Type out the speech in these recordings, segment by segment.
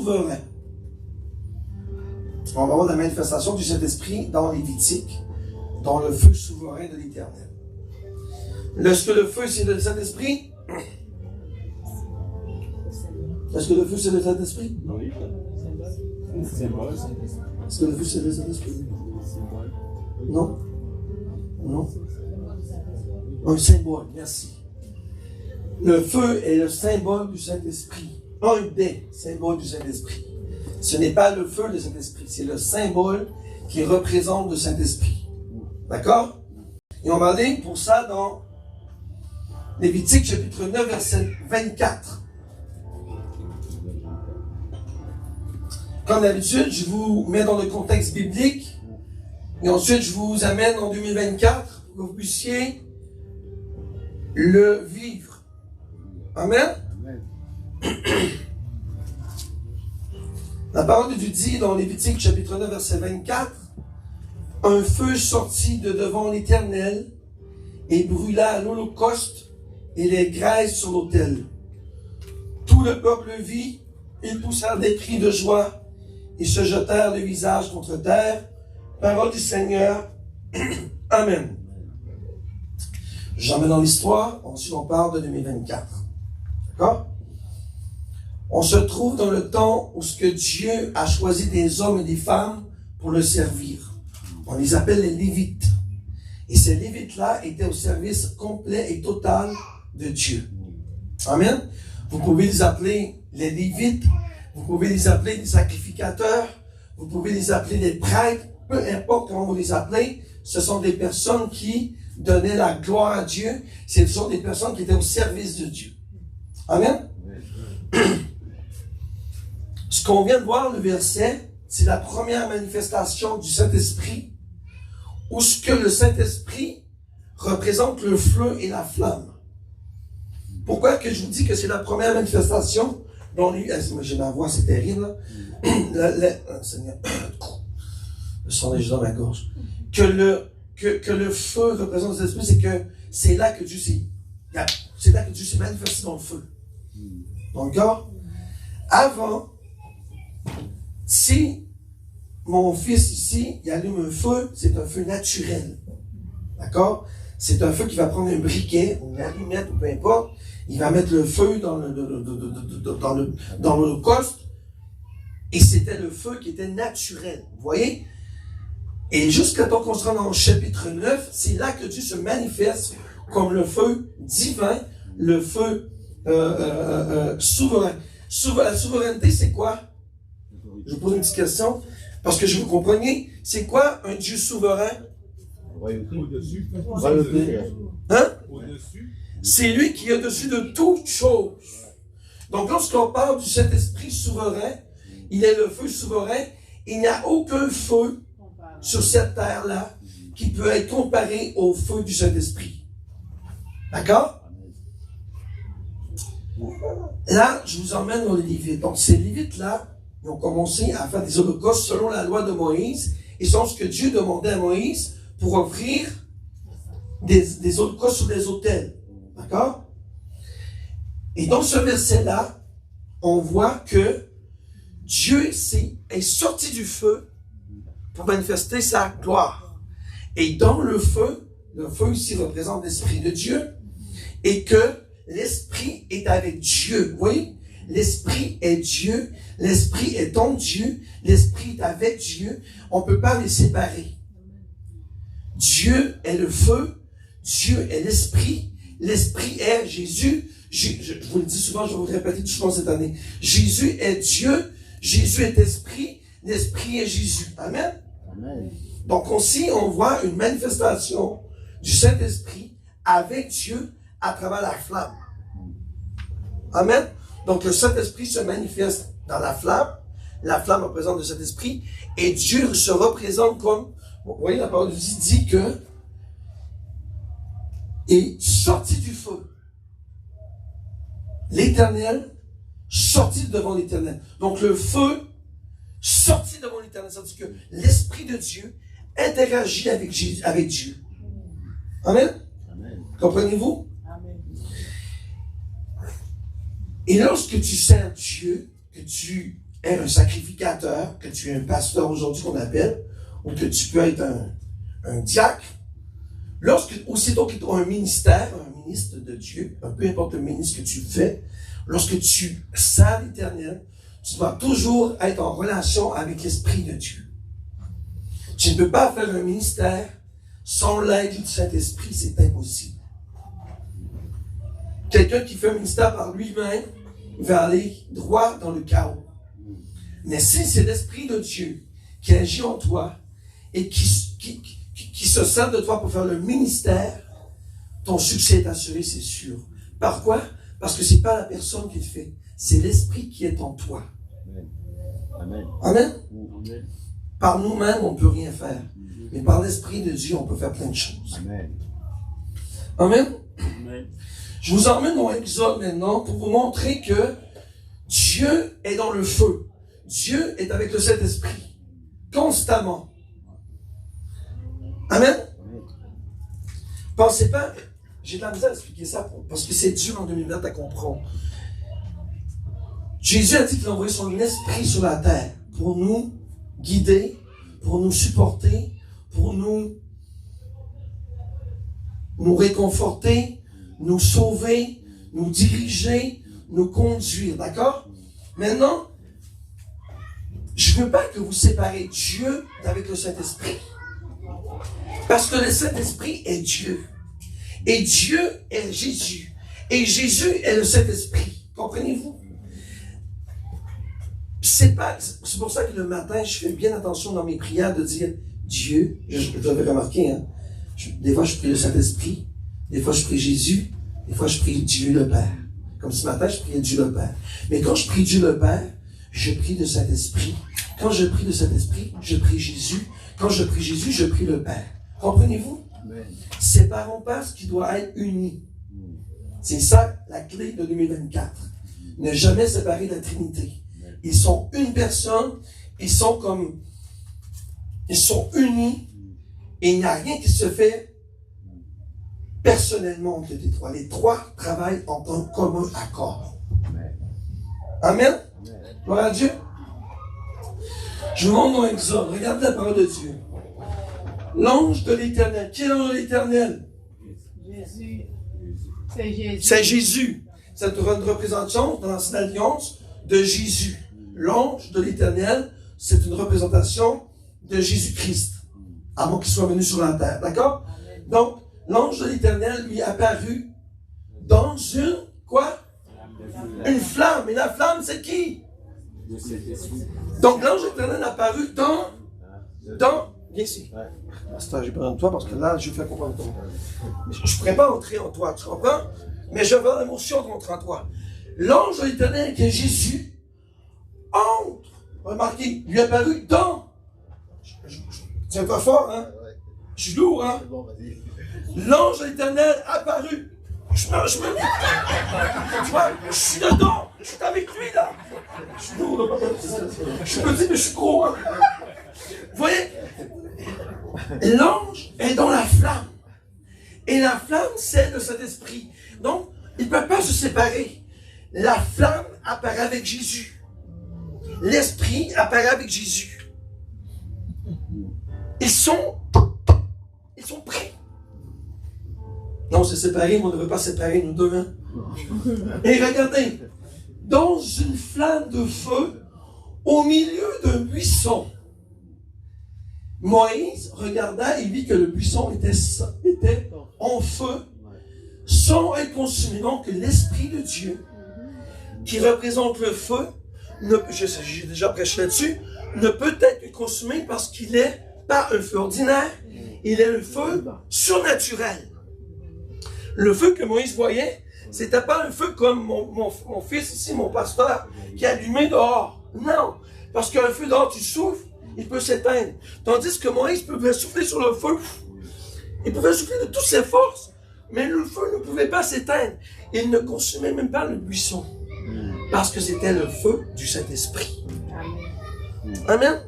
souverain. On va voir la manifestation du Saint-Esprit dans Lévitique, dans le feu souverain de l'Éternel. Est-ce que le feu, c'est le Saint-Esprit? Est-ce que le feu, c'est le Saint-Esprit? Oui. Est-ce que le feu, c'est le Saint-Esprit? Non? Non? Un symbole, merci. Le feu est le symbole du Saint-Esprit. Un des symboles du Saint-Esprit. Ce n'est pas le feu du Saint-Esprit, c'est le symbole qui représente le Saint-Esprit. D'accord? Et on va aller pour ça dans Lévitique chapitre 9, verset 24. Comme d'habitude, je vous mets dans le contexte biblique et ensuite je vous amène en 2024 pour que vous puissiez le vivre. Amen? La parole de Dieu dit dans Lévitique chapitre 9 verset 24, un feu sortit de devant l'Éternel et brûla l'holocauste et les graisses sur l'autel. Tout le peuple vit, ils poussèrent des cris de joie et se jetèrent le visage contre terre. Parole du Seigneur. Amen. J'emmène dans l'histoire, ensuite on parle de 2024. D'accord? On se trouve dans le temps où ce que Dieu a choisi des hommes et des femmes pour le servir. On les appelle les Lévites. Et ces Lévites-là étaient au service complet et total de Dieu. Amen. Vous pouvez les appeler les Lévites, vous pouvez les appeler des sacrificateurs, vous pouvez les appeler des prêtres, peu importe comment vous les appelez, ce sont des personnes qui donnaient la gloire à Dieu, ce sont des personnes qui étaient au service de Dieu. Amen. Ce qu'on vient de voir, le verset, c'est la première manifestation du Saint-Esprit, où ce que le Saint-Esprit représente le feu et la flamme. Pourquoi que je vous dis que c'est la première manifestation dont lui, j'ai ma voix, c'est terrible, Seigneur, le son est juste dans ma gorge. Que le feu représente le Saint-Esprit, c'est que c'est là que Dieu s'est manifesté dans le feu. Dans le corps. Avant, si mon fils ici, il allume un feu, c'est un feu naturel. D'accord? C'est un feu qui va prendre un briquet, une allumette, ou peu importe. Il va mettre le feu dans l'holocauste. Et c'était le feu qui était naturel. Vous voyez? Et jusqu'à temps qu'on se rend dans le chapitre 9, c'est là que Dieu se manifeste comme le feu divin, le feu souverain. La souveraineté, c'est quoi? Je vous pose une petite question, parce que je vous compreniez, c'est quoi un Dieu souverain? Au-dessus. Hein? Au-dessus. C'est lui qui est au-dessus de toutes choses. Donc lorsqu'on parle du Saint-Esprit souverain, il est le feu souverain, il n'y a aucun feu sur cette terre-là qui peut être comparé au feu du Saint-Esprit. D'accord? Là, je vous emmène dans les Lévites. Donc, ces Lévites-là, ils ont commencé à faire des holocaustes selon la loi de Moïse, et c'est ce que Dieu demandait à Moïse pour offrir des holocaustes sur des autels. D'accord? Et dans ce verset-là, on voit que Dieu est sorti du feu pour manifester sa gloire. Et dans le feu ici représente l'Esprit de Dieu, et que l'Esprit est avec Dieu. Vous voyez? L'Esprit est Dieu, l'Esprit est en Dieu, l'Esprit est avec Dieu. On ne peut pas les séparer. Dieu est le feu, Dieu est l'Esprit, l'Esprit est Jésus. Je vous le dis souvent, je vais vous le répéter souvent cette année. Jésus est Dieu, Jésus est Esprit, l'Esprit est Jésus. Amen? Amen. Donc aussi, on voit une manifestation du Saint-Esprit avec Dieu à travers la flamme. Amen? Donc le Saint-Esprit se manifeste dans la flamme représente le Saint-Esprit, et Dieu se représente comme, vous voyez, la parole de Dieu dit que est sorti du feu. L'Éternel sorti devant l'Éternel. Donc le feu sorti devant l'Éternel, c'est-à-dire que l'Esprit de Dieu interagit avec Dieu. Amen? Amen. Comprenez-vous? Amen. Et lorsque tu sers Dieu, que tu es un sacrificateur, que tu es un pasteur aujourd'hui qu'on appelle, ou que tu peux être un diacre, aussitôt que tu as un ministère, un ministre de Dieu, peu importe le ministre que tu fais, lorsque tu sers l'Éternel, tu dois toujours être en relation avec l'Esprit de Dieu. Tu ne peux pas faire un ministère sans l'aide du Saint-Esprit, c'est impossible. Quelqu'un qui fait un ministère par lui-même va aller droit dans le chaos. Mais si c'est l'Esprit de Dieu qui agit en toi et qui se sert de toi pour faire le ministère, ton succès est assuré, c'est sûr. Par quoi? Parce que c'est pas la personne qui le fait, c'est l'Esprit qui est en toi. Amen. Amen? Amen. Par nous-mêmes, on ne peut rien faire. Mais par l'Esprit de Dieu, on peut faire plein de choses. Amen. Amen? Amen. Je vous emmène dans Exode maintenant pour vous montrer que Dieu est dans le feu. Dieu est avec le Saint-Esprit. Constamment. Amen? Pensez pas, j'ai de la misère à expliquer ça parce que c'est dur en 2020 à comprendre. Jésus a dit qu'il a envoyé son esprit sur la terre pour nous guider, pour nous supporter, pour nous réconforter, nous sauver, nous diriger, nous conduire. D'accord? Maintenant, je ne veux pas que vous séparez Dieu d'avec le Saint-Esprit. Parce que le Saint-Esprit est Dieu. Et Dieu est Jésus. Et Jésus est le Saint-Esprit. Comprenez-vous? C'est pour ça que le matin, je fais bien attention dans mes prières de dire Dieu. Je l'avais remarqué, hein? Des fois, je prie le Saint-Esprit. Des fois, je prie Jésus. Des fois, je prie Dieu le Père. Comme ce matin, je priais Dieu le Père. Mais quand je prie Dieu le Père, je prie le Saint-Esprit. Quand je prie le Saint-Esprit, je prie Jésus. Quand je prie Jésus, je prie le Père. Comprenez-vous? Séparons pas ce qui doit être uni. C'est ça la clé de 2024. Ne jamais séparer la Trinité. Ils sont une personne, ils sont unis, et il n'y a rien qui se fait personnellement entre les trois. Les trois travaillent en un commun accord. Amen. Gloire à Dieu. Je vous montre dans Exode. Regardez la parole de Dieu. L'ange de l'Éternel. Qui est l'ange de l'Éternel? Jésus. C'est Jésus. C'est Jésus. C'est une représentation dans l'Ancienne Alliance de Jésus. L'ange de l'Éternel, c'est une représentation de Jésus-Christ, avant qu'il soit venu sur la terre. D'accord? Donc, l'ange de l'Éternel lui est apparu dans une, quoi? Une flamme. Et la flamme, c'est qui? Donc, l'ange de l'Éternel est apparu dans, viens ici. Pasteur, j'ai besoin de toi parce que là, je fais comprendre ton. Je ne pourrais pas entrer en toi, tu comprends? Mais je veux avoir l'émotion de rentrer en toi. L'ange de l'Éternel, qui est Jésus, entre, remarquez, lui est apparu dans. Tiens-toi fort, hein? Je suis lourd, hein? L'ange de l'Éternel apparu. Je me dis, tu vois, je suis dedans, je suis avec lui, là. Je suis lourd, là. Je suis petit, mais je suis gros, hein? Vous voyez? L'ange est dans la flamme. Et la flamme, c'est le Saint-Esprit. Donc, il ne peut pas se séparer. La flamme apparaît avec Jésus. L'Esprit apparaît avec Jésus. Ils sont prêts. Non, c'est séparé, mais on ne veut pas séparer nous deux. Hein? Et regardez, dans une flamme de feu, au milieu d'un buisson, Moïse regarda et vit que le buisson était en feu, sans être consumé. Donc, l'Esprit de Dieu, qui représente le feu, j'ai déjà prêché là-dessus, ne peut être consumé parce qu'il n'est pas un feu ordinaire, il est un feu surnaturel. Le feu que Moïse voyait, c'était pas un feu comme mon fils ici, mon pasteur, qui est allumé dehors. Non, parce qu'un feu dehors, tu souffles, il peut s'éteindre. Tandis que Moïse pouvait souffler sur le feu. Il pouvait souffler de toutes ses forces, mais le feu ne pouvait pas s'éteindre. Il ne consumait même pas le buisson. Parce que c'était le feu du Saint-Esprit. Amen.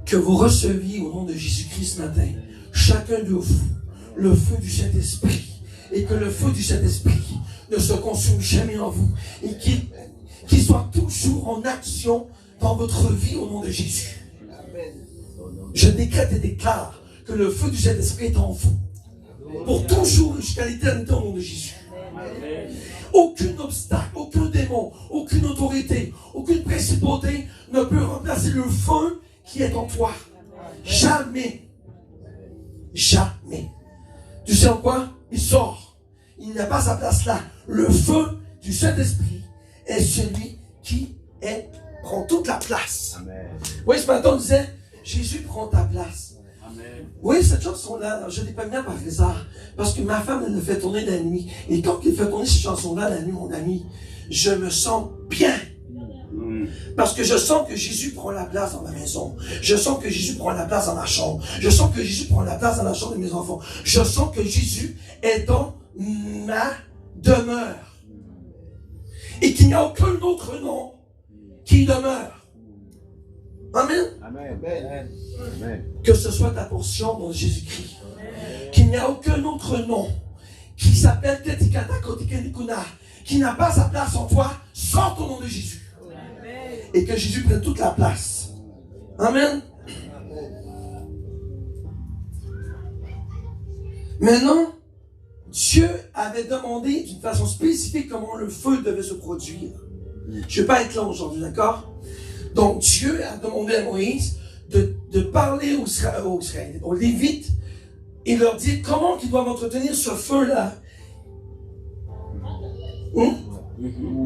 Que vous receviez au nom de Jésus-Christ ce matin, chacun de vous, le feu du Saint-Esprit. Et que le feu du Saint-Esprit ne se consume jamais en vous. Et qui soit toujours en action dans votre vie au nom de Jésus. Je décrète et déclare que le feu du Saint-Esprit est en vous. Pour toujours jusqu'à l'éternité au nom de Jésus. Aucun obstacle, aucun démon, aucune autorité, aucune principauté ne peut remplacer le feu qui est en toi. Jamais. Jamais. Tu sais en quoi? Il sort. Il n'a pas sa place là. Le feu du Saint-Esprit est celui qui prend toute la place. Amen. Oui, ce matin on disait, Jésus prend ta place. Amen. Oui, cette chanson-là, je ne l'ai pas mis par hasard, parce que ma femme, elle le fait tourner la nuit. Et quand elle fait tourner cette chanson-là la nuit, mon ami, je me sens bien. Parce que je sens que Jésus prend la place dans ma maison. Je sens que Jésus prend la place dans ma chambre. Je sens que Jésus prend la place dans la chambre de mes enfants. Je sens que Jésus est dans ma demeure. Et qu'il n'y a aucun autre nom qui demeure. Amen. Amen. Amen. Que ce soit ta portion dans Jésus-Christ. Qu'il n'y a aucun autre nom qui s'appelle Tetikata Kotikenikuna, qui n'a pas sa place en toi, sans ton nom de Jésus. Et que Jésus prenne toute la place. Amen. Maintenant, Dieu avait demandé d'une façon spécifique comment le feu devait se produire. Je ne vais pas être là aujourd'hui, d'accord? Donc Dieu a demandé à Moïse de parler aux Lévites et leur dire comment ils doivent entretenir ce feu-là.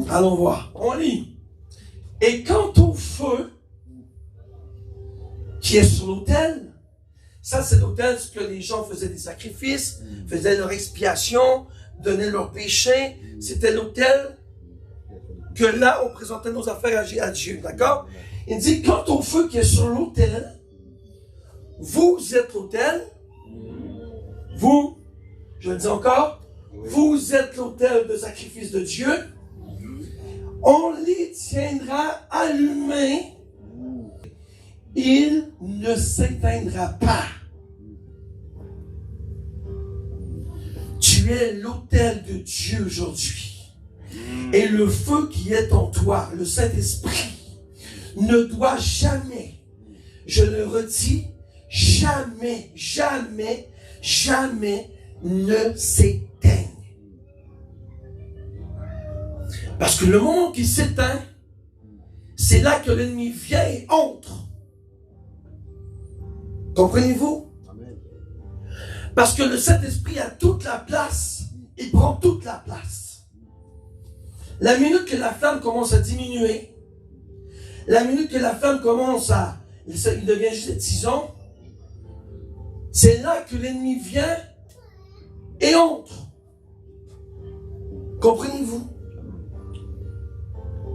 Allons voir. On lit. Et quant au feu qui est sur l'autel, ça c'est l'autel ce que les gens faisaient des sacrifices, faisaient leur expiation, donnaient leurs péchés. C'était l'autel que là on présentait nos affaires à Dieu, d'accord? Il dit, quant au feu qui est sur l'autel, vous êtes l'autel, vous, je le dis encore, vous êtes l'autel de sacrifice de Dieu, on les tiendra allumés, il ne s'éteindra pas. Tu es l'autel de Dieu aujourd'hui. Et le feu qui est en toi, le Saint-Esprit, ne doit jamais, je le redis, jamais, jamais, jamais ne s'éteigne. Parce que le moment qui s'éteint, c'est là que l'ennemi vient et entre. Comprenez-vous? Parce que le Saint-Esprit a toute la place, il prend toute la place. La minute que la flamme commence à diminuer, la minute que la flamme commence il devient juste tison, c'est là que l'ennemi vient et entre. Comprenez-vous?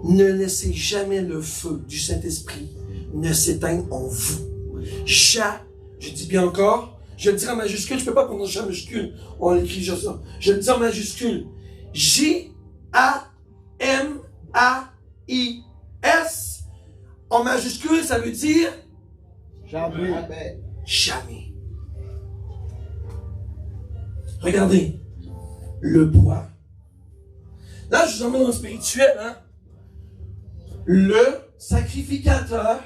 Ne laissez jamais le feu du Saint-Esprit ne s'éteindre en vous. Je dis bien encore, je le dis en majuscule, je ne peux pas prononcer en majuscule, on l'écrit juste ça. Je le dis en majuscule. J-A-M-A-I-S. En majuscule, ça veut dire jamais. Jamais. Regardez, le bois. Là, je vous emmène dans le spirituel, hein. Le sacrificateur,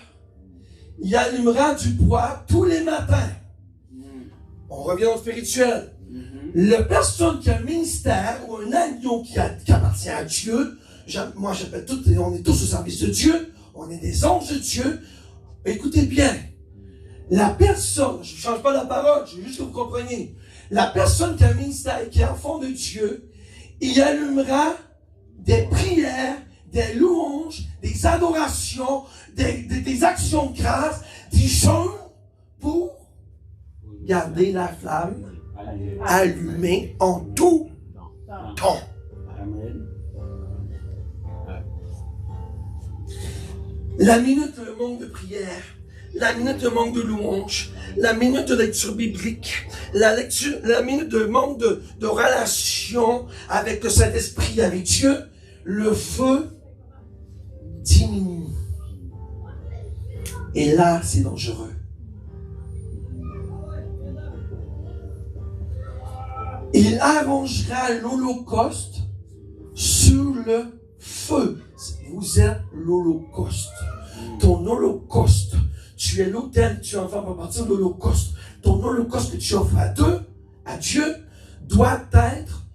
il allumera du bois tous les matins. On revient au spirituel. La personne qui a un ministère ou un agneau qui appartient à Dieu, moi j'appelle tout, on est tous au service de Dieu, on est des anges de Dieu. Écoutez bien, la personne, je ne change pas la parole, je veux juste que vous compreniez, la personne qui a un ministère et qui est enfant de Dieu, il allumera des prières, des louanges, des adorations, des actions de grâce, des jeûnes pour garder la flamme allumée en tout temps. La minute de manque de prière, la minute de manque de louange, la minute de lecture biblique, la minute de manque de relation avec le Saint-Esprit, avec Dieu, le feu diminue. Et là, c'est dangereux. Il arrangera l'holocauste sur le feu. Vous êtes l'Holocauste. Ton holocauste, tu es l'autel que tu offres à partir de l'Holocauste. Ton holocauste que tu offres à Dieu, doit être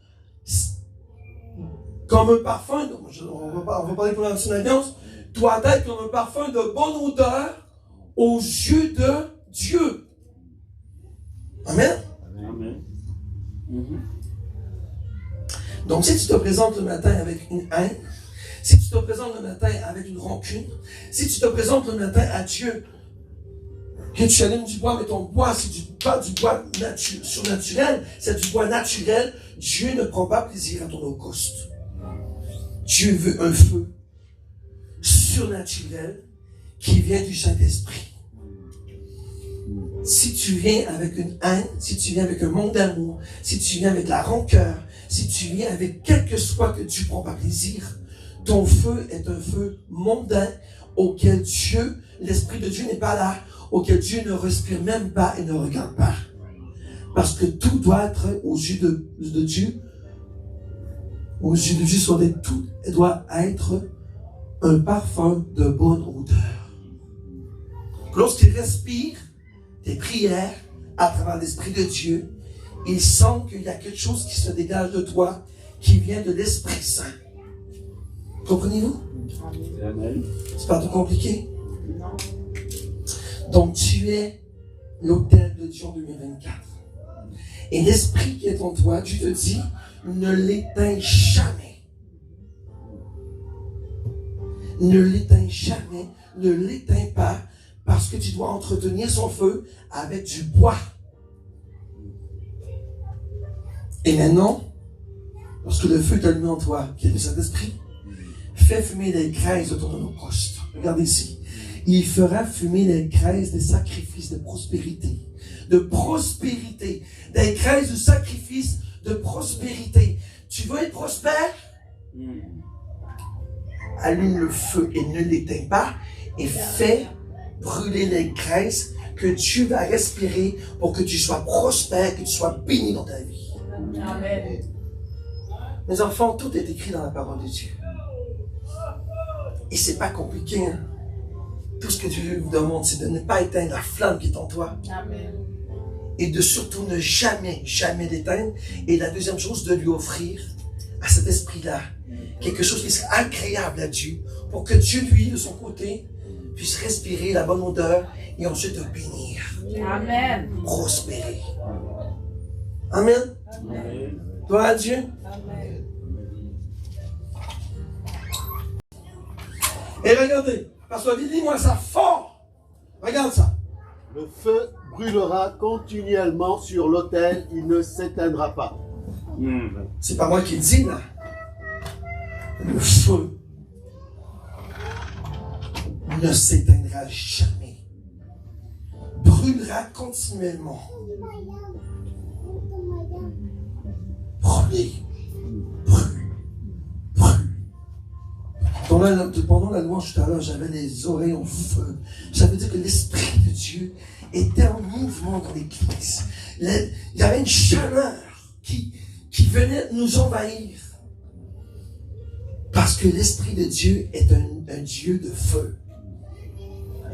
comme un parfum, on va parler pour l'ancienne alliance, doit être comme un parfum de bonne odeur aux yeux de Dieu. Amen. Amen. Donc, si tu te présentes le matin avec une haine, si tu te présentes le matin avec une rancune, si tu te présentes le matin à Dieu, que tu allumes du bois, mais ton bois, c'est pas du bois surnaturel, c'est du bois naturel, Dieu ne prend pas plaisir à ton holocauste. Dieu veut un feu surnaturel qui vient du Saint-Esprit. Si tu viens avec une haine, si tu viens avec un manque d'amour, si tu viens avec la rancœur, si tu viens avec quel que soit que Dieu ne prend pas plaisir, ton feu est un feu mondain auquel Dieu, l'Esprit de Dieu n'est pas là, auquel Dieu ne respire même pas et ne regarde pas. Parce que tout doit être aux yeux de Dieu, aux yeux de Dieu, tout doit être un parfum de bonne odeur. Lorsqu'il respire tes prières à travers l'Esprit de Dieu, il sent qu'il y a quelque chose qui se dégage de toi, qui vient de l'Esprit Saint. Comprenez-vous? Amen. C'est pas trop compliqué? Donc tu es l'autel de Dieu en 2024. Et l'Esprit qui est en toi, Dieu te dit, ne l'éteins jamais. Ne l'éteins jamais, ne l'éteins pas, parce que tu dois entretenir son feu avec du bois. Et maintenant, lorsque le feu est allumé en toi, qui est le Saint-Esprit, fais fumer les graisses de ton holocauste. Regardez ici. Il fera fumer les graisses des sacrifices de prospérité. De prospérité. Des graisses de sacrifice de prospérité. Tu veux être prospère? Allume le feu et ne l'éteins pas. Et fais brûler les graisses que Dieu va respirer pour que tu sois prospère, que tu sois béni dans ta vie. Amen. Mes enfants, tout est écrit dans la parole de Dieu. Et c'est pas compliqué, hein? Tout ce que Dieu vous demande, c'est de ne pas éteindre la flamme qui est en toi. Amen. Et de surtout ne jamais, jamais l'éteindre. Et la deuxième chose, de lui offrir à cet esprit-là quelque chose qui serait agréable à Dieu, pour que Dieu, lui, de son côté, puisse respirer la bonne odeur et ensuite te bénir. Amen. Prospérer. Amen. Amen. Gloire à Dieu. Amen. Et regardez, parce que dis-moi ça fort. Regarde ça. Le feu brûlera continuellement sur l'autel, il ne s'éteindra pas. C'est pas moi qui le dis là. Le feu ne s'éteindra jamais. Brûlera continuellement. Brûler. Brûle. Pendant la louange tout à l'heure, j'avais les oreilles en feu. Ça veut dire que l'Esprit de Dieu était en mouvement dans l'Église. Il y avait une chaleur qui venait nous envahir. Parce que l'Esprit de Dieu est un Dieu de feu.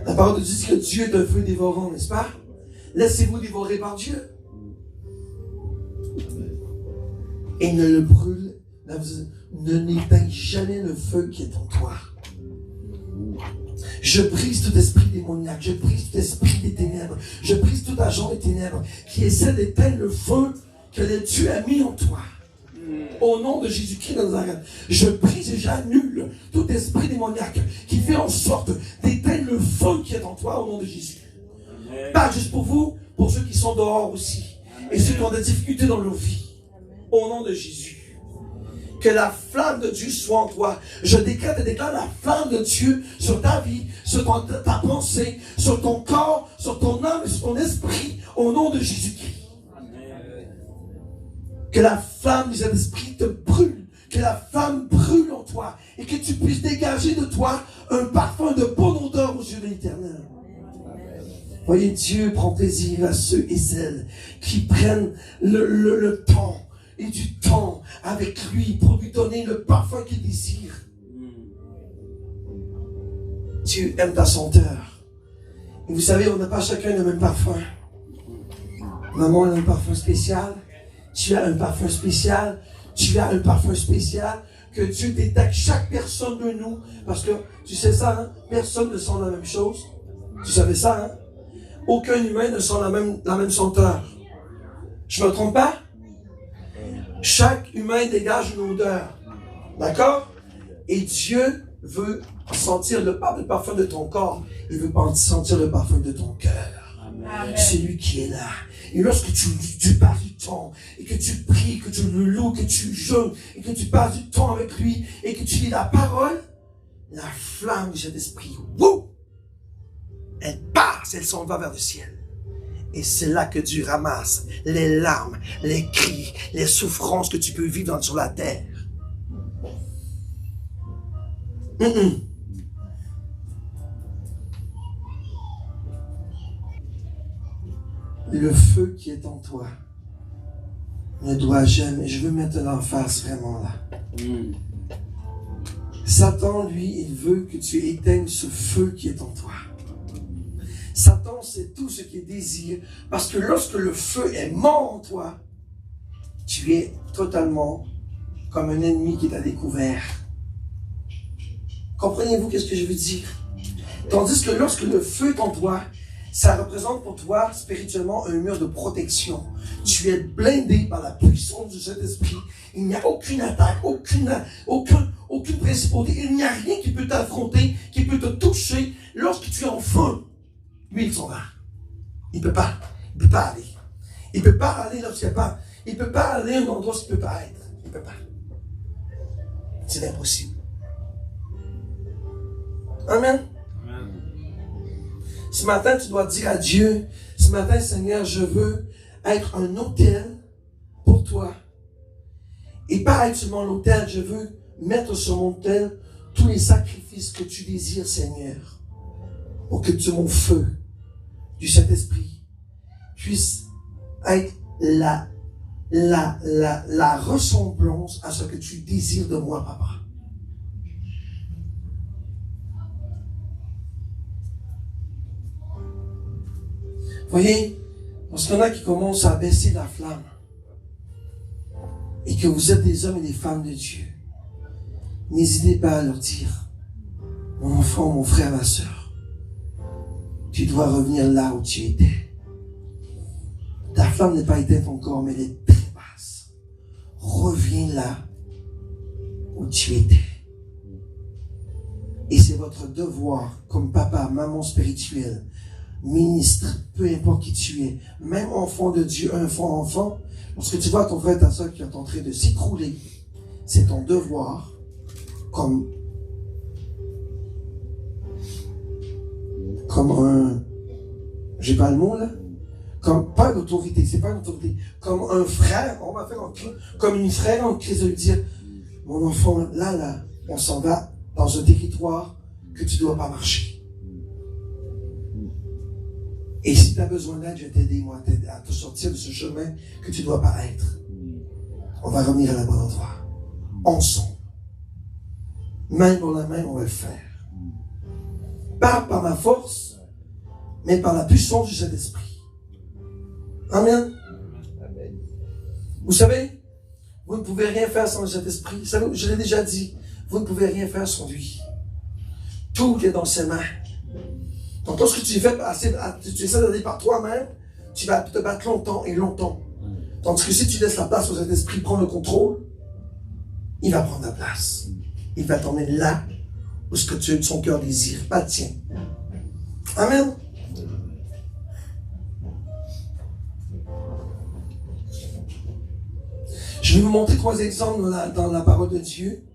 La parole de Dieu dit que Dieu est un feu dévorant, n'est-ce pas? Laissez-vous dévorer par Dieu. Et ne le brûle, ne n'éteins jamais le feu qui est en toi. Je brise tout esprit démoniaque, je brise tout esprit des ténèbres, je brise tout agent des ténèbres qui essaie d'éteindre le feu que le Dieu a mis en toi. Au nom de Jésus-Christ de Nazareth, je brise et j'annule tout esprit démoniaque qui fait en sorte d'éteindre le feu qui est en toi au nom de Jésus. Pas juste pour vous, pour ceux qui sont dehors aussi. Et ceux qui ont des difficultés dans leur vie. Au nom de Jésus. Que la flamme de Dieu soit en toi. Je décrète et déclare la flamme de Dieu sur ta vie, sur ta pensée, sur ton corps, sur ton âme et sur ton esprit, au nom de Jésus-Christ. Que la flamme du Saint-Esprit te brûle, que la flamme brûle en toi et que tu puisses dégager de toi un parfum de bonne odeur aux yeux de l'Éternel. Voyez, Dieu prend plaisir à ceux et celles qui prennent le temps et du temps avec lui pour lui donner le parfum qu'il désire. tu aimes ta senteur. Et vous savez, on n'a pas chacun le même parfum. Maman a un parfum spécial. Tu as un parfum spécial. Tu as un parfum spécial. Que Dieu détecte chaque personne de nous. Parce que, tu sais ça, hein? Personne ne sent la même chose. Tu savais ça, hein? Aucun humain ne sent la même senteur. Je me trompe pas? Chaque humain dégage une odeur. D'accord? Et Dieu veut sentir le parfum de ton corps. Il veut sentir le parfum de ton cœur. C'est lui qui est là. Et lorsque tu passes du temps, et que tu pries, que tu le loues, que tu jeûnes, et que tu passes du temps avec lui, et que tu lis la parole, la flamme du Saint-Esprit, wouh, elle passe, elle s'en va vers le ciel. Et c'est là que Dieu ramasse les larmes, les cris, les souffrances que tu peux vivre sur la terre. Le feu qui est en toi ne doit jamais, je veux mettre l'emphase vraiment là. Satan, lui, il veut que tu éteignes ce feu qui est en toi. Satan, c'est tout ce qu'il désire, parce que lorsque le feu est mort en toi, tu es totalement comme un ennemi qui t'a découvert. Comprenez-vous qu'est-ce que je veux dire? Tandis que lorsque le feu est en toi, ça représente pour toi spirituellement un mur de protection. Tu es blindé par la puissance du Saint-Esprit. Il n'y a aucune attaque, aucune principauté. Il n'y a rien qui peut t'affronter, qui peut te toucher lorsque tu es en feu. Lui, il s'en va. Il ne peut pas. Il ne peut pas aller. Il ne peut pas aller lorsqu'il n'y a pas. Il ne peut pas aller à un endroit où il ne peut pas être. Il ne peut pas. C'est impossible. Amen. Ce matin, tu dois dire à Dieu, ce matin, Seigneur, je veux être un autel pour toi. Et pas être seulement l'autel, je veux mettre sur mon autel tous les sacrifices que tu désires, Seigneur, pour que mon feu du Saint-Esprit puisse être la ressemblance à ce que tu désires de moi, Papa. Voyez, lorsqu'il y en a qui commencent à baisser la flamme, et que vous êtes des hommes et des femmes de Dieu, n'hésitez pas à leur dire, mon enfant, mon frère, ma soeur, tu dois revenir là où tu étais. Ta flamme n'est pas éteinte encore, mais elle est très basse. Reviens là où tu étais. Et c'est votre devoir, comme papa, maman spirituelle, ministre, peu importe qui tu es, même enfant de Dieu, enfant, lorsque tu vois ton frère, ta soeur qui est en train de s'écrouler, c'est ton devoir, comme un, j'ai pas le mot là, comme, pas l'autorité, c'est pas l'autorité, comme un frère, on va faire comme une frère en Christ, de lui dire, mon enfant, là, on s'en va dans un territoire que tu dois pas marcher. Et si tu as besoin d'aide, je vais t'aider, moi, à te sortir de ce chemin que tu ne dois pas être. On va revenir à la bonne endroit. Ensemble. Main pour la main, on va le faire. Pas par ma force, mais par la puissance du Saint-Esprit. Amen. Vous savez, vous ne pouvez rien faire sans le Saint-Esprit. Je l'ai déjà dit, vous ne pouvez rien faire sans lui. Tout est dans ses mains. Donc, lorsque tu essaies d'aller par toi-même, tu vas te battre longtemps et longtemps. Tandis que si tu laisses la place au Saint-Esprit prendre le contrôle, il va prendre la place. Il va t'emmener là où ce que son cœur désire, pas le tien. Amen. Je vais vous montrer 3 exemples dans la parole de Dieu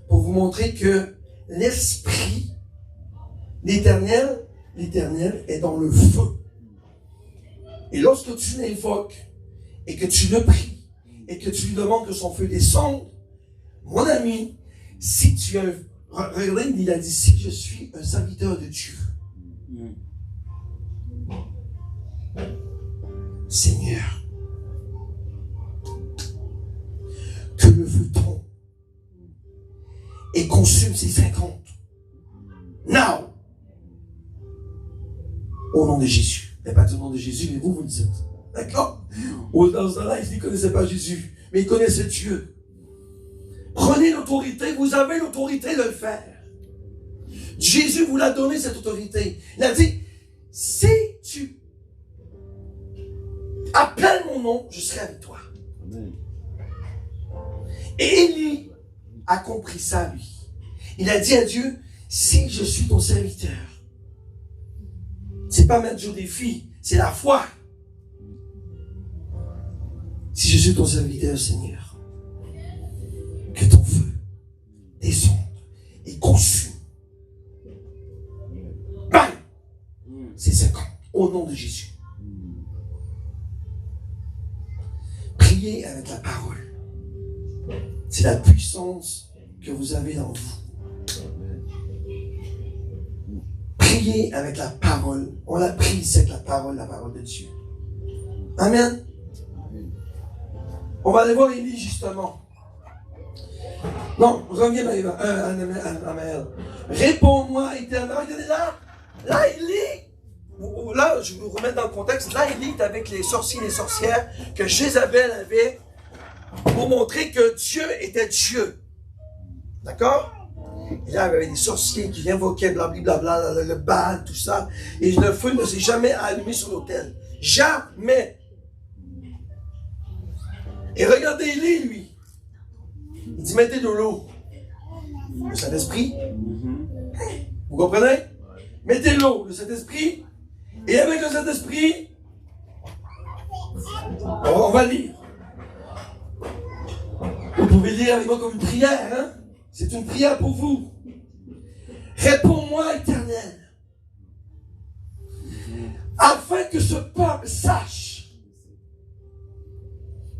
pour vous montrer que l'Esprit, l'Éternel est dans le feu. Et lorsque tu l'invoques et que tu le pries et que tu lui demandes que son feu descende, mon ami, si tu as regardez, il a dit, si je suis un serviteur de Dieu, Seigneur, que le feu tombe et consume ces 50. Now, Au nom de Jésus. Il n'a pas dit au nom de Jésus, mais vous le dites. D'accord? Dans ce temps-là, ils ne connaissaient pas Jésus, mais ils connaissaient Dieu. Prenez l'autorité, vous avez l'autorité de le faire. Jésus vous l'a donné, cette autorité. Il a dit, si tu appelles mon nom, je serai avec toi. Amen. Et Élie a compris ça, lui. Il a dit à Dieu, si je suis ton serviteur, c'est pas mettre au défi, c'est la foi. Si je suis ton serviteur, Seigneur, que ton feu descende et consume. Bang! C'est 50, au nom de Jésus. Priez avec la parole. C'est la puissance que vous avez en vous. Priez avec la parole. On l'a prise avec la parole de Dieu. Amen. On va aller voir Élie justement. Non, reviens à Maël. Réponds-moi, Éternel. Là, Élie, là, je vais vous remettre dans le contexte. Là, Élie est avec les sorciers et les sorcières que Jézabel avait pour montrer que Dieu était Dieu. D'accord? Et là, il y avait des sorciers qui invoquaient blablabla, le Baal, tout ça. Et le feu ne s'est jamais allumé sur l'autel. Jamais. Et regardez Élie, lui. Il dit, mettez de l'eau. Le Saint-Esprit. Vous comprenez? Mettez l'eau, le Saint-Esprit. Et avec le Saint-Esprit, on va lire. Vous pouvez lire avec moi comme une prière, hein? C'est une prière pour vous. Réponds-moi, Éternel, afin que ce peuple sache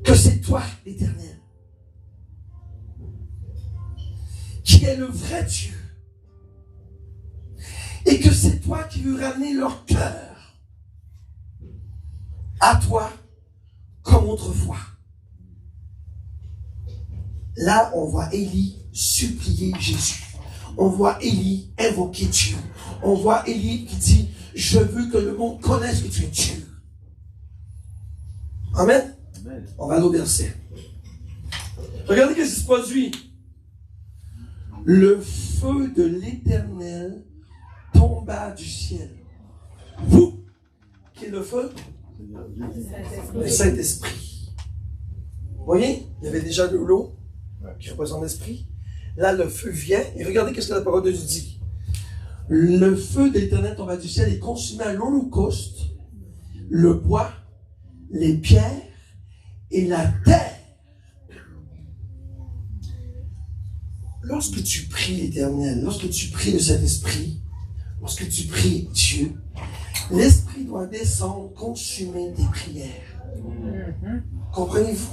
que c'est toi, l'Éternel, qui est le vrai Dieu, et que c'est toi qui veux ramener leur cœur à toi comme autrefois. Là, on voit Élie supplier Jésus. On voit Élie invoquer Dieu. On voit Élie qui dit, je veux que le monde connaisse que tu es Dieu. Amen. Amen. On va aller au verset. Regardez ce qui se produit. Le feu de l'Éternel tomba du ciel. Vous, qui est le feu? Le Saint-Esprit. Vous voyez, il y avait déjà de l'eau qui représente l'Esprit. Là, le feu vient. Et regardez ce que la parole de Dieu dit. Le feu de l'Éternel tomba du ciel et consuma l'holocauste, le bois, les pierres et la terre. Lorsque tu pries l'Éternel, lorsque tu pries le Saint-Esprit, lorsque tu pries Dieu, l'Esprit doit descendre, consumer tes prières. Comprenez-vous?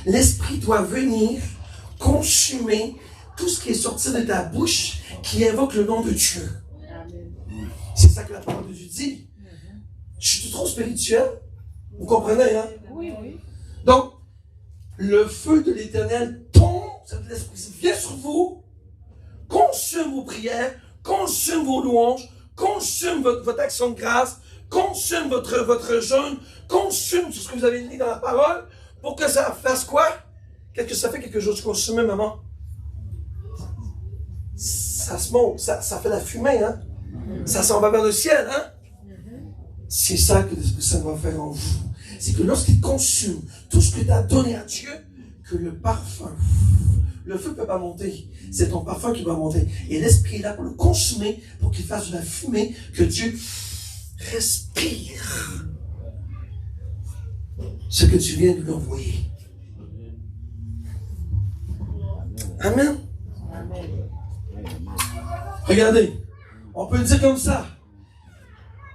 L'Esprit doit venir consumer tout ce qui est sorti de ta bouche qui invoque le nom de Dieu. C'est ça que la parole de Dieu dit. Je suis trop spirituel. Vous comprenez, hein? Oui, oui. Donc, le feu de l'Éternel tombe, l'Esprit vient sur vous, consume vos prières, consume vos louanges, consume votre action de grâce, consume votre jeûne, consume tout ce que vous avez dit dans la parole, pour que ça fasse quoi? Qu'est-ce que ça fait quelque chose de consumé, maman? Ça se monte, ça fait la fumée, hein? Ça s'en va vers le ciel, hein? C'est ça que l'Esprit Saint va faire en vous. C'est que lorsqu'il consume tout ce que tu as donné à Dieu, que le parfum, le feu ne peut pas monter. C'est ton parfum qui va monter. Et l'Esprit est là pour le consumer, pour qu'il fasse de la fumée, que Dieu respire ce que tu viens de lui envoyer. Amen. Regardez, on peut le dire comme ça.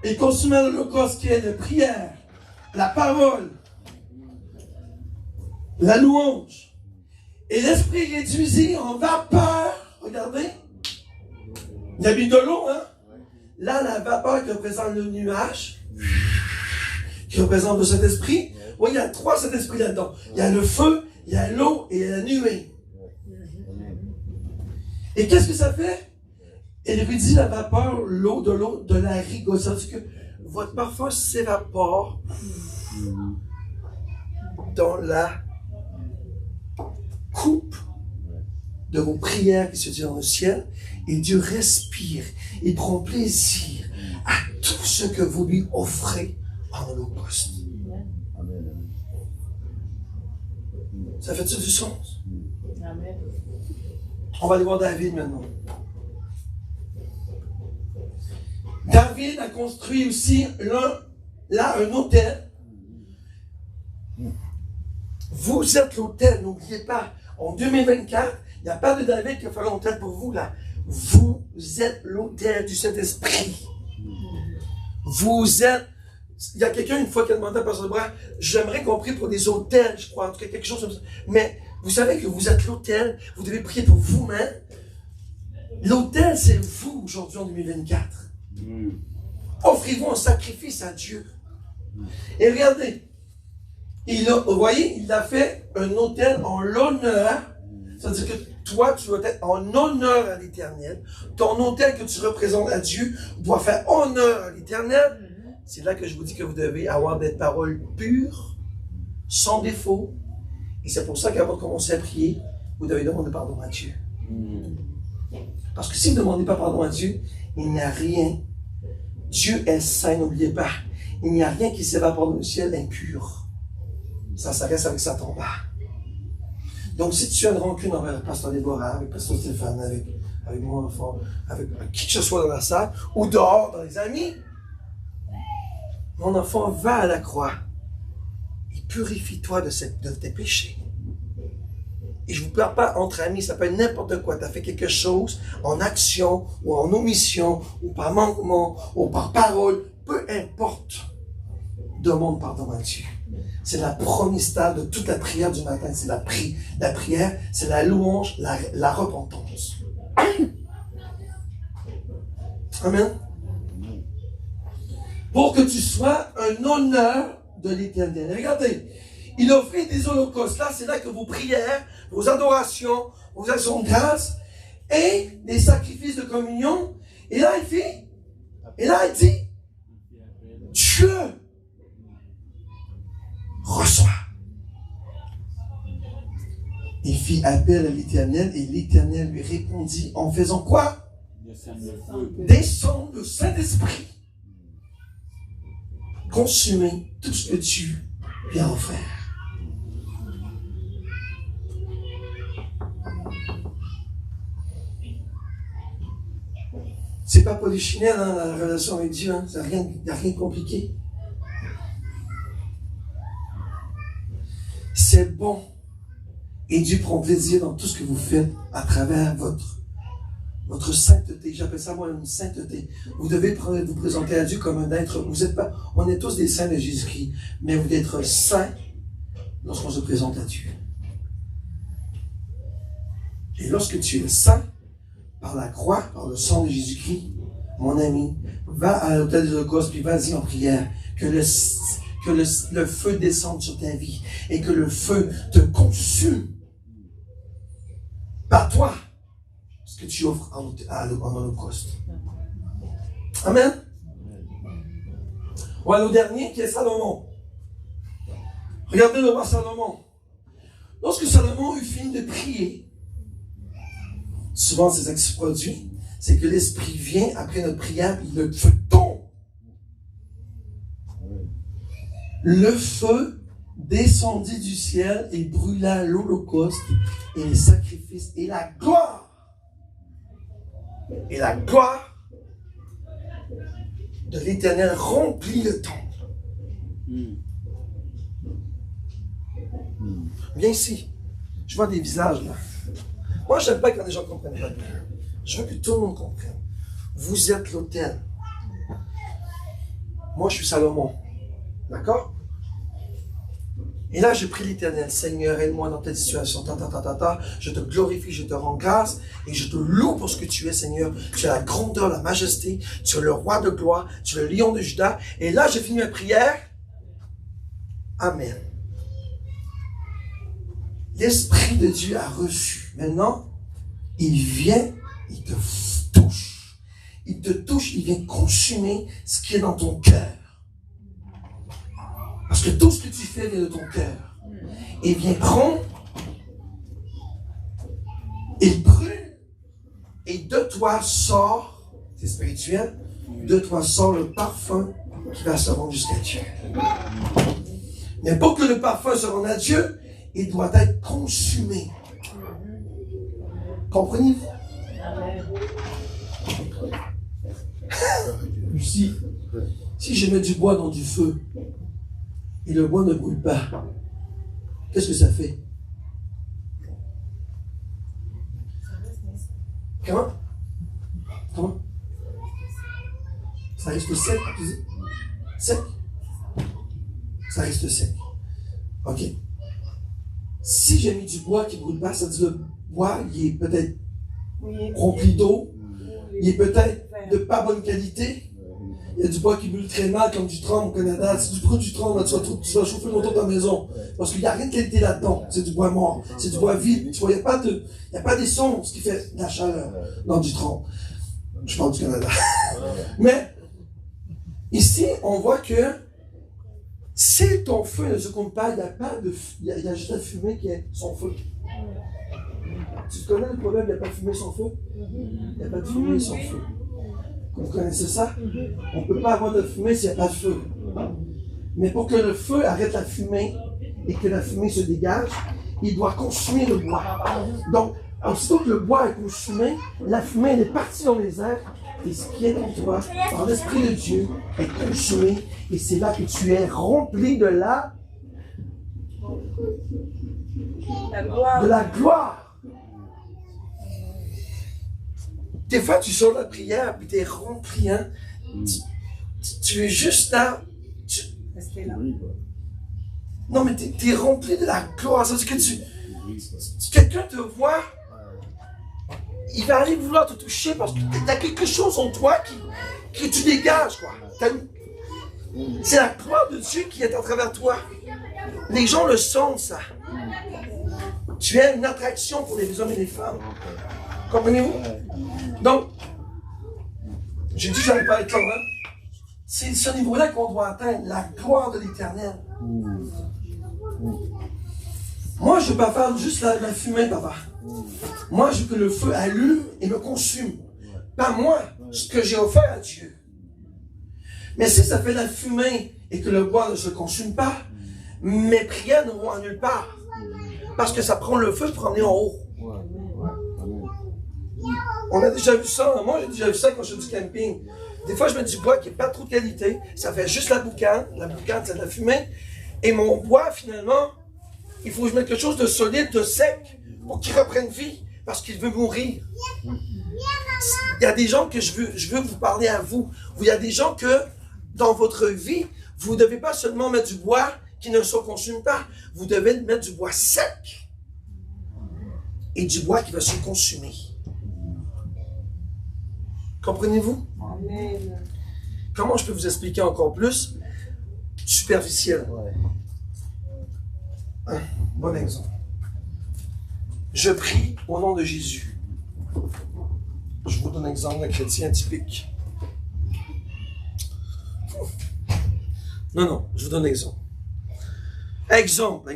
Et consumer l'holocauste qui est la prière, la parole, la louange. Et l'Esprit réduisit en vapeur. Regardez. Il y a mis de l'eau, hein? Là, la vapeur qui représente le nuage, qui représente le Saint-Esprit. Oui, il y a 3 Saint-Esprits là-dedans. Il y a le feu, il y a l'eau et il y a la nuée. Et qu'est-ce que ça fait? Elle réduit la vapeur, l'eau, de la rigole. C'est-à-dire que votre parfum s'évapore dans la coupe de vos prières qui se disent dans le ciel. Et Dieu respire. Il prend plaisir à tout ce que vous lui offrez en holocauste. Ça fait-tu du sens? Amen. On va aller voir David maintenant. David a construit aussi un autel. Vous êtes l'autel, n'oubliez pas. En 2024, il n'y a pas de David qui a fait l'autel pour vous là. Vous êtes l'autel du Saint-Esprit. Vous êtes. Il y a quelqu'un une fois qui a demandé à Pasteur Bras, j'aimerais qu'on prie pour des autels, je crois, en tout cas quelque chose comme ça. Mais vous savez que vous êtes l'autel, vous devez prier pour vous-même. L'autel, c'est vous aujourd'hui en 2024. Offrez-vous un sacrifice à Dieu. Et regardez, vous voyez, il a fait un autel en l'honneur. C'est-à-dire que toi, tu dois être en honneur à l'Éternel. Ton autel que tu représentes à Dieu doit faire honneur à l'Éternel. C'est là que je vous dis que vous devez avoir des paroles pures, sans défaut. Et c'est pour ça qu'avant de commencer à prier, vous devez demander pardon à Dieu. Parce que si vous ne demandez pas pardon à Dieu, il n'y a rien. Dieu est saint, n'oubliez pas. Il n'y a rien qui s'évapore dans le ciel impur. Ça reste avec sa tombe. Donc, si tu as une rancune envers le pasteur Déborah, avec le pasteur Stéphane, avec mon enfant, avec qui que ce soit dans la salle, ou dehors, dans les amis, mon enfant, va à la croix et purifie-toi de tes péchés. Et je ne vous parle pas entre amis, ça peut être n'importe quoi. Tu as fait quelque chose en action, ou en omission, ou par manquement, ou par parole, peu importe. Demande pardon à Dieu. C'est la première stade de toute la prière du matin. C'est la prière, c'est la louange, la repentance. Amen. Pour que tu sois un honneur de l'Éternel. Regardez, il offrit des holocaustes. Là, c'est là que vos prières, vos adorations, vos actions de grâce et des sacrifices de communion. Et là, il dit, Dieu reçoit. Il fit appel à l'Éternel et l'Éternel lui répondit en faisant quoi? Descendre le Saint-Esprit. Consumer tout ce que tu lui as offert. C'est pas polichinelle, hein, la relation avec Dieu. Hein. Il n'y a rien de compliqué. C'est bon. Et Dieu prend plaisir dans tout ce que vous faites à travers votre sainteté. J'appelle ça moi une sainteté. Vous devez vous présenter à Dieu comme un être. On est tous des saints de Jésus-Christ, mais vous devez être saints lorsqu'on se présente à Dieu. Et lorsque tu es saint, par la croix, par le sang de Jésus-Christ, mon ami, va à l'autel des holocaustes, puis vas-y en prière, que le feu descende sur ta vie et que le feu te consume par toi ce que tu offres en holocauste. Amen. On va au dernier qui est Salomon. Regardez le roi Salomon. Lorsque Salomon eut fini de prier, souvent c'est ça qui se produit, c'est que l'Esprit vient après notre prière et le feu tombe. Le feu descendit du ciel et brûla l'holocauste et les sacrifices et la gloire. Et la gloire de l'Éternel remplit le temple. Viens ici. Je vois des visages là. Moi, je n'aime pas quand les gens ne comprennent pas. Je veux que tout le monde comprenne. Vous êtes l'autel. Moi, je suis Salomon. D'accord? Et là, je prie l'Éternel. Seigneur, aide-moi dans telle situation. Je te glorifie, je te rends grâce et je te loue pour ce que tu es, Seigneur. Tu as la grandeur, la majesté. Tu es le roi de gloire. Tu es le lion de Juda. Et là, j'ai fini ma prière. Amen. L'Esprit de Dieu a reçu. Maintenant, il vient, il te touche. il te touche, il vient consumer ce qui est dans ton cœur. Parce que tout ce que tu fais vient de ton cœur. Et vient prendre, il brûle, et de toi sort, c'est spirituel, de toi sort le parfum qui va se rendre jusqu'à Dieu. Mais pour que le parfum se rende à Dieu, il doit être consumé. Comprenez-vous? Si je mets du bois dans du feu et le bois ne brûle pas, qu'est-ce que ça fait? Comment? Comment? Ça reste sec, tu dis? Sec? Ça reste sec. OK. Si j'ai mis du bois qui ne brûle pas, ça veut dire le bois, il est peut-être rempli d'eau, il est peut-être de pas bonne qualité. Il y a du bois qui brûle très mal, comme du tremble au Canada. Si tu prends du tremble, tu vas chauffer longtemps ta maison. Parce qu'il n'y a rien de qualité là-dedans. C'est du bois mort. C'est du bois vide. Tu vois, il n'y a pas d'essence qui fait de la chaleur dans du tremble. Je parle du Canada. Mais, ici, on voit que si ton feu ne se compte pas, il y a juste la fumée qui est son feu. Tu connais le problème, il n'y a pas de fumée sans feu? Il n'y a pas de fumée sans feu. Vous connaissez ça? On ne peut pas avoir de fumée s'il n'y a pas de feu. Mais pour que le feu arrête la fumée et que la fumée se dégage, il doit consumer le bois. Donc, aussitôt que le bois est consumé, la fumée elle est partie dans les airs et ce qui est en toi, par l'Esprit de Dieu, est consumé et c'est là que tu es rempli de la gloire. Des fois, tu sors de la prière, puis tu es rempli, hein? Tu es juste là. Non, mais tu es rempli de la gloire. Ça veut dire que quelqu'un te voit, il va aller vouloir te toucher parce que tu as quelque chose en toi que tu dégages, quoi. C'est la gloire de Dieu qui est à travers toi. Les gens le sentent, ça. Tu es une attraction pour les hommes et les femmes. Comprenez-vous? Donc, j'ai dit que je n'allais pas être long, hein? C'est ce niveau-là qu'on doit atteindre, la gloire de l'Éternel. Moi, je ne veux pas faire juste la fumée, papa. Moi, je veux que le feu allume et me consume. Pas moi, ce que j'ai offert à Dieu. Mais si ça fait de la fumée et que le bois ne se consume pas, mes prières ne vont à nulle part. Parce que ça prend le feu pour emmener en haut. On a déjà vu ça. Moi, j'ai déjà vu ça quand je fais du camping. Des fois, je mets du bois qui n'est pas trop de qualité. Ça fait juste la boucane. La boucane, c'est de la fumée. Et mon bois, finalement, il faut que je mette quelque chose de solide, de sec, pour qu'il reprenne vie. Parce qu'il veut mourir. Il y a des gens que je veux vous parler à vous. Il y a des gens que, dans votre vie, vous ne devez pas seulement mettre du bois qui ne se consume pas. Vous devez mettre du bois sec. Et du bois qui va se consumer. Comprenez-vous? Amen. Comment je peux vous expliquer encore plus? Superficiel. Un bon exemple. Je prie au nom de Jésus. Je vous donne un exemple d'un chrétien typique. Non, je vous donne un exemple. Exemple.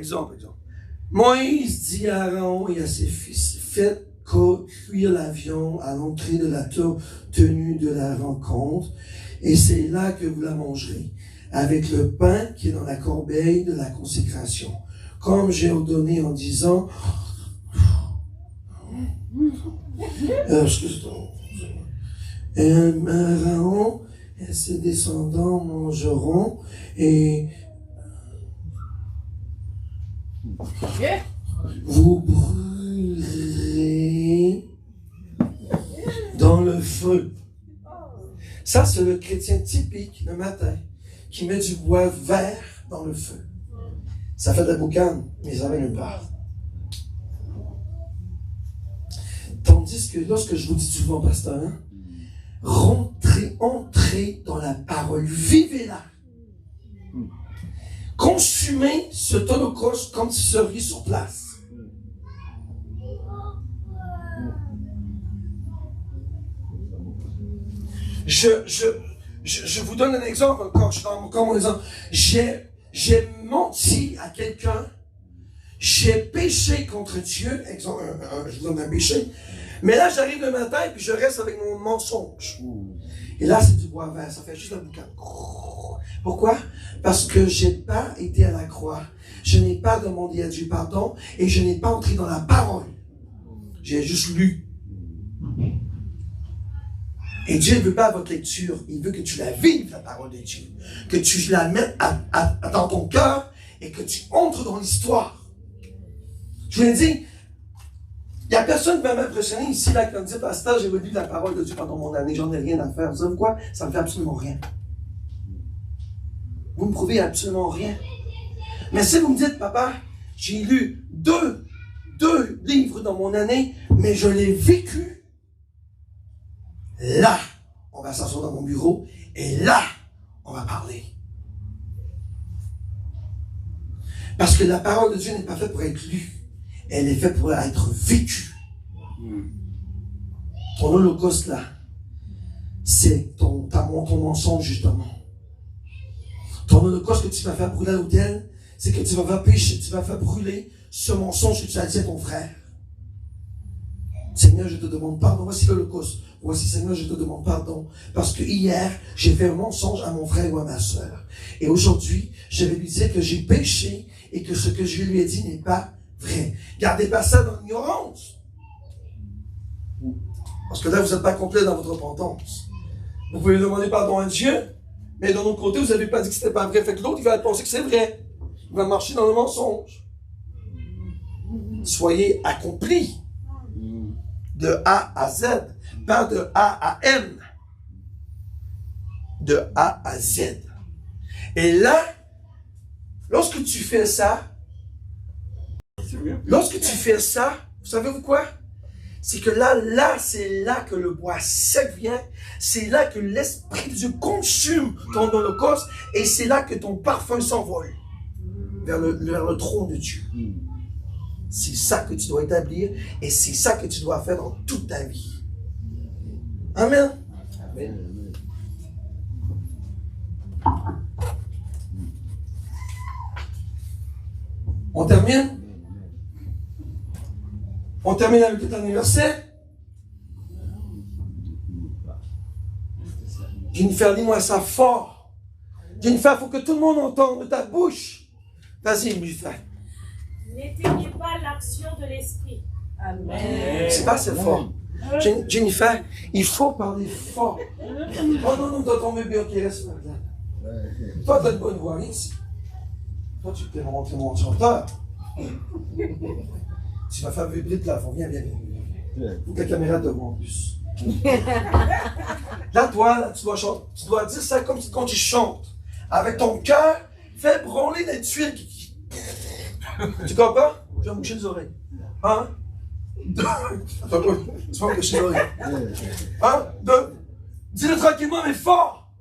Moïse dit à Aaron et à ses fils, faites cuire l'avion à l'entrée de la tenue de la rencontre, et c'est là que vous la mangerez, avec le pain qui est dans la corbeille de la consécration, comme j'ai ordonné en disant, Aaron et ses descendants mangeront, et vous brûlerez dans le feu. Ça, c'est le chrétien typique le matin qui met du bois vert dans le feu. Ça fait de la boucane, mais ça va nulle part. Tandis que lorsque je vous dis souvent, pasteur, hein, entrez dans la parole, vivez-la. Consumez ce holocauste comme si vous seriez sur place. Je vous donne un exemple encore. Je donne encore mon exemple. J'ai menti à quelqu'un. J'ai péché contre Dieu. Exemple, je vous donne un péché. Mais là, j'arrive le matin et puis je reste avec mon mensonge. Et là, c'est du bois vert. Ça fait juste un boucan. Pourquoi? Parce que j'ai pas été à la croix. Je n'ai pas demandé à Dieu pardon et je n'ai pas entré dans la parole. J'ai juste lu. Et Dieu ne veut pas votre lecture. Il veut que tu la vives, la parole de Dieu. Que tu la mettes dans ton cœur et que tu entres dans l'histoire. Je vous l'ai dit, il n'y a personne qui va m'impressionner ici, là, qui va me dire, pasteur, j'ai relu la parole de Dieu pendant mon année, j'en ai rien à faire. Vous savez quoi? Ça me fait absolument rien. Vous me prouvez absolument rien. Mais si vous me dites, papa, j'ai lu deux livres dans mon année, mais je l'ai vécu, là, on va s'asseoir dans mon bureau, et là, on va parler. Parce que la parole de Dieu n'est pas faite pour être lue. Elle est faite pour être vécue. Ton holocauste là, c'est ton mensonge justement. Ton holocauste que tu vas faire brûler à l'autel, c'est que tu vas faire pécher, tu vas faire brûler ce mensonge que tu as dit à ton frère. Seigneur, je te demande pardon. Voici l'holocauste. Voici, Seigneur, je te demande pardon. Parce que hier, j'ai fait un mensonge à mon frère ou à ma soeur. Et aujourd'hui, je vais lui dire que j'ai péché et que ce que je lui ai dit n'est pas vrai. Gardez pas ça dans l'ignorance. Parce que là, vous n'êtes pas complet dans votre repentance. Vous pouvez demander pardon à Dieu, mais d'un autre côté, vous n'avez pas dit que c'était pas vrai. Fait que l'autre, il va penser que c'est vrai. Il va marcher dans le mensonge. Soyez accomplis. De A à Z. Pas de A à M. De A à Z. Et là, lorsque tu fais ça, vous savez quoi? C'est que là, c'est là que le bois sec vient. C'est là que l'Esprit de Dieu consume ton holocauste. Et c'est là que ton parfum s'envole vers le trône de Dieu. C'est ça que tu dois établir. Et c'est ça que tu dois faire dans toute ta vie. Amen. Amen. On termine? On termine avec le dernier verset. Jennifer, dis-moi ça fort. Jennifer, il faut que tout le monde entende de ta bouche. Vas-y, Jennifer. N'éteignez pas l'action de l'esprit. Amen. C'est pas assez fort. Jennifer, il faut parler fort. Oh non, toi, ton bébé, ok, reste là. Toi, tu as une bonne voix ici. Toi, tu peux monter mon chanteur. Tu vas faire vibrer le plafond. Viens. Faut que la caméra te voit en plus. Là, toi, là, tu dois chanter. Tu dois dire ça comme quand tu chantes. Avec ton cœur, fais brûler les tuiles. Tu comprends? Je vais me boucher les oreilles. 1, 2. Attends, tu vas me boucher les oreilles. 1, 2. Dis-le tranquillement, mais fort.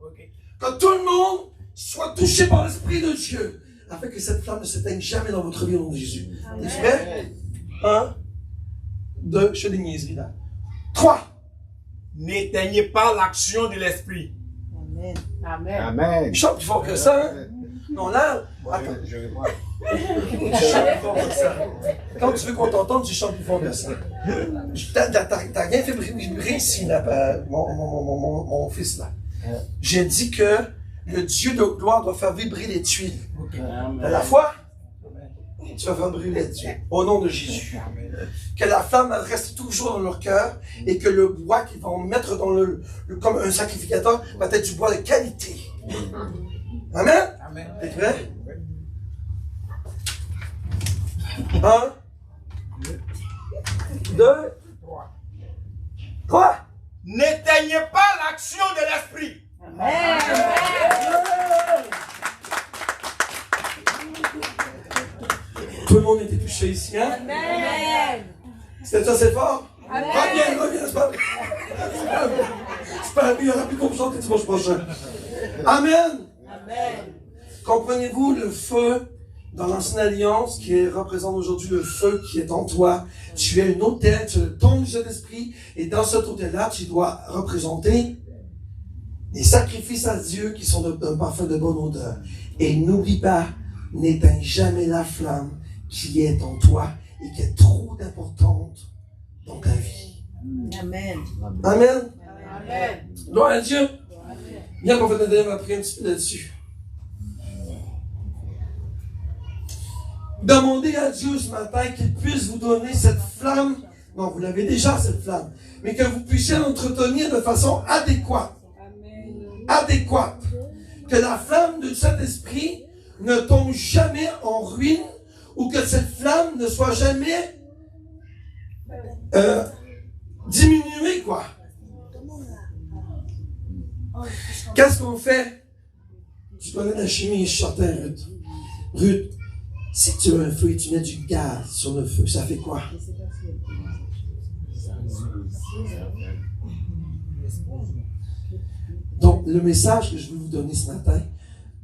Que tout le monde soit touché par l'Esprit de Dieu. Afin que cette flamme ne s'éteigne jamais dans votre vie au nom de Jésus. T'es prêt? 1, 2, je fais des niaiseries là. 3. N'éteignez pas l'action de l'esprit. Amen. Amen. Amen. Je chante plus fort que ça. Hein? Non, là, attends. Je réponds. Tu chantes plus fort que ça. Quand tu veux qu'on t'entende, tu chantes plus fort que ça. T'as rien fait vibrer ici, là, mon fils, là. J'ai dit que le Dieu de gloire doit faire vibrer les tuiles. À la fois, tu vas faire brûler les tuiles. Au nom de Jésus. Que la flamme reste toujours dans leur cœur et que le bois qu'ils vont mettre dans comme un sacrificateur va être du bois de qualité. Amen? T'es prêt? 1, 2, 3. N'éteignez pas l'action de l'esprit. Tout le monde était touché ici, hein? Amen. C'était ça, c'est fort? Amen. Reviens, c'est pas c'est pas il y aura plus qu'on chante dimanche prochain. Amen. Amen. Comprenez-vous le feu dans l'ancienne alliance qui représente aujourd'hui le feu qui est en toi? Tu es un autel, tu es le don du Saint-Esprit, et dans cet autel-là, tu dois représenter des sacrifices à Dieu qui sont d'un parfum de bonne odeur. Et n'oublie pas, n'éteins jamais la flamme qui est en toi et qui est trop importante dans ta vie. Amen. Amen. Amen. Gloire à Dieu. Bien qu'on va prier un petit peu là-dessus. Demandez à Dieu ce matin qu'il puisse vous donner cette flamme. Non, vous l'avez déjà cette flamme. Mais que vous puissiez l'entretenir de façon adéquate. Adéquate. Que la flamme de cet esprit ne tombe jamais en ruine ou que cette flamme ne soit jamais diminuée, quoi. Qu'est-ce qu'on fait? Tu connais la chimie, je sortais, Ruth. Ruth, si tu as un feu et tu mets du gaz sur le feu, ça fait quoi? Donc, le message que je veux vous donner ce matin,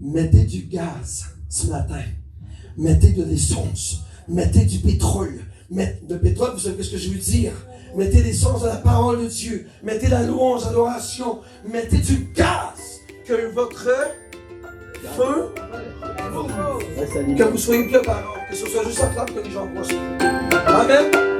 mettez du gaz ce matin. Mettez de l'essence. Mettez du pétrole. Le pétrole, vous savez ce que je veux dire? Mettez l'essence de la parole de Dieu. Mettez la louange, l'adoration. Mettez du gaz. Que votre feu, que vous soyez préparants. Que ce soit juste la flamme que les gens voient. Amen.